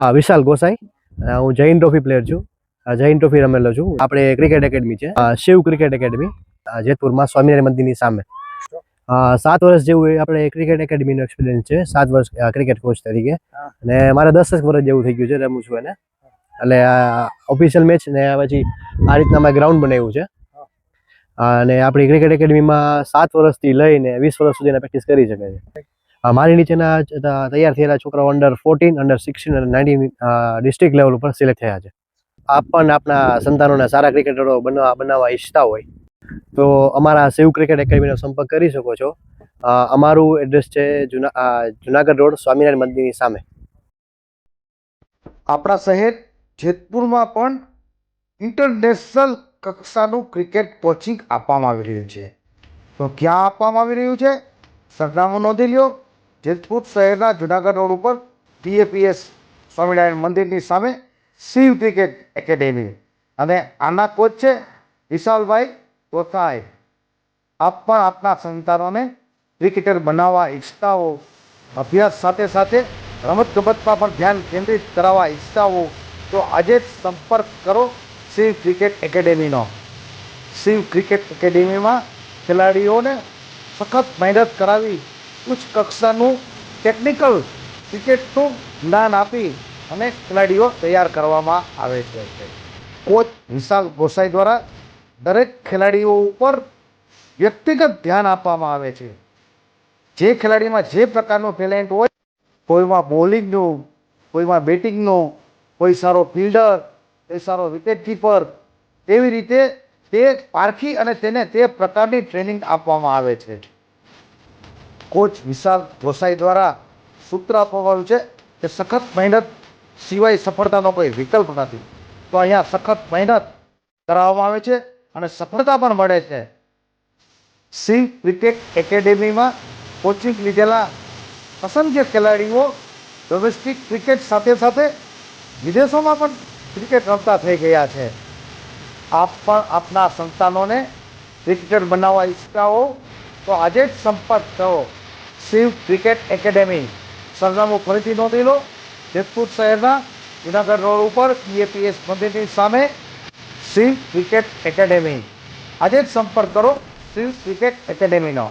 હા, વિશાલ ગોસાઈ. હું Jain trophy player છું. જૈન ટ્રોફી રમેલો છું. આપણે ક્રિકેટ એકેડમી છે, શિવ ક્રિકેટ એકેડમી, જેતપુરમાં સ્વામિનારાયણ મંદિરની સામે. 7 વર્ષ જેવું આપણે ક્રિકેટ એકેડમીનો એક્સપિરિયન્સ છે. 7 વર્ષ ક્રિકેટ કોચ તરીકે. અને મારે 10 વર્ષ જેવું થઈ ગયું છે રમું છું એને. એટલે ઓફિશિયલ મેચ ને પછી આ રીતના અમે ગ્રાઉન્ડ બનાવ્યું છે. અને આપણી ક્રિકેટ એકેડમીમાં 7 વર્ષથી લઈને 20 વર્ષ સુધીના પ્રેક્ટિસ કરી શકે છે. મારી નીચેના તૈયાર થયેલા છોકરાઓ અંડર 14, અંડર 16 અને 19 ડિસ્ટ્રિક્ટ લેવલ ઉપર સિલેક્ટ થયા છે. આપ પણ આપના સંતાનોને સારા ક્રિકેટરો બનાવવા ઈચ્છતા હોય તો અમારા શિવ ક્રિકેટ એકેડમીનો સંપર્ક કરી શકો છો. અમારું એડ્રેસ છે જુનાગઢ રોડ, સ્વામિનારાયણ મંદિરની સામે. આપણા શહેર જેતપુરમાં પણ ઇન્ટરનેશનલ કક્ષાનું ક્રિકેટ કોચિંગ આપવામાં આવી રહ્યું છે. તો ક્યાં આપવામાં આવી રહ્યું છે? સરનામું નોંધી લ્યો. જેતપુર શહેરના જુનાગઢ રોડ ઉપર DAPS સ્વામિનારાયણ મંદિરની સામે શિવ ક્રિકેટ એકેડેમી. અને આના કોચ છે વિશાલભાઈ ગોસાઈ. આપ પણ આપના સંતાનોને ક્રિકેટર બનાવવા ઈચ્છતા હો, અભ્યાસ સાથે સાથે રમતગમતમાં પણ ધ્યાન કેન્દ્રિત કરાવવા ઈચ્છતા હો, તો આજે જ સંપર્ક કરો શિવ ક્રિકેટ એકેડેમીનો. શિવ ક્રિકેટ એકેડેમીમાં ખેલાડીઓને સખત મહેનત કરાવી ઉચ્ચ કક્ષાનું ટેકનિકલ ક્રિકેટનું જ્ઞાન આપી અને ખેલાડીઓ તૈયાર કરવામાં આવે છે. કોચ વિશાલ ગોસાઈ દ્વારા દરેક ખેલાડીઓ ઉપર વ્યક્તિગત ધ્યાન આપવામાં આવે છે. જે ખેલાડીમાં જે પ્રકારનો ટેલેન્ટ હોય, કોઈમાં બોલિંગનું, કોઈમાં બેટિંગનું, કોઈ સારો ફિલ્ડર, કોઈ સારો વિકેટ કીપર, તેવી રીતે તે પારખી અને તેને તે પ્રકારની ટ્રેનિંગ આપવામાં આવે છે. કોચ વિશાલ ગોસાઈ દ્વારા સૂત્ર આપવામાં આવ્યું છે કે સખત મહેનત સિવાય સફળતાનો કોઈ વિકલ્પ નથી. તો અહીંયા સખત મહેનત કરાવવામાં આવે છે અને સફળતા પણ મળે છે. શિવ ક્રિકેટ એકેડેમીમાં કોચિંગ લીધેલા અસંખ્ય ખેલાડીઓ ડોમેસ્ટિક ક્રિકેટ સાથે સાથે વિદેશોમાં પણ ક્રિકેટ રમતા થઈ ગયા છે. આપ પણ આપના સંતાનોને ક્રિકેટર બનાવવા ઈચ્છતા હો તો આજે જ સંપર્ક કરો શિવ ક્રિકેટ એકેડેમી. સરનામું ફરીથી નોંધી લો. જેતપુર શહેરના જુનાગઢ રોડ ઉપર DAPS મંદિરની સામે શિવ ક્રિકેટ એકેડેમી. આજે જ સંપર્ક કરો શિવ ક્રિકેટ એકેડેમીનો.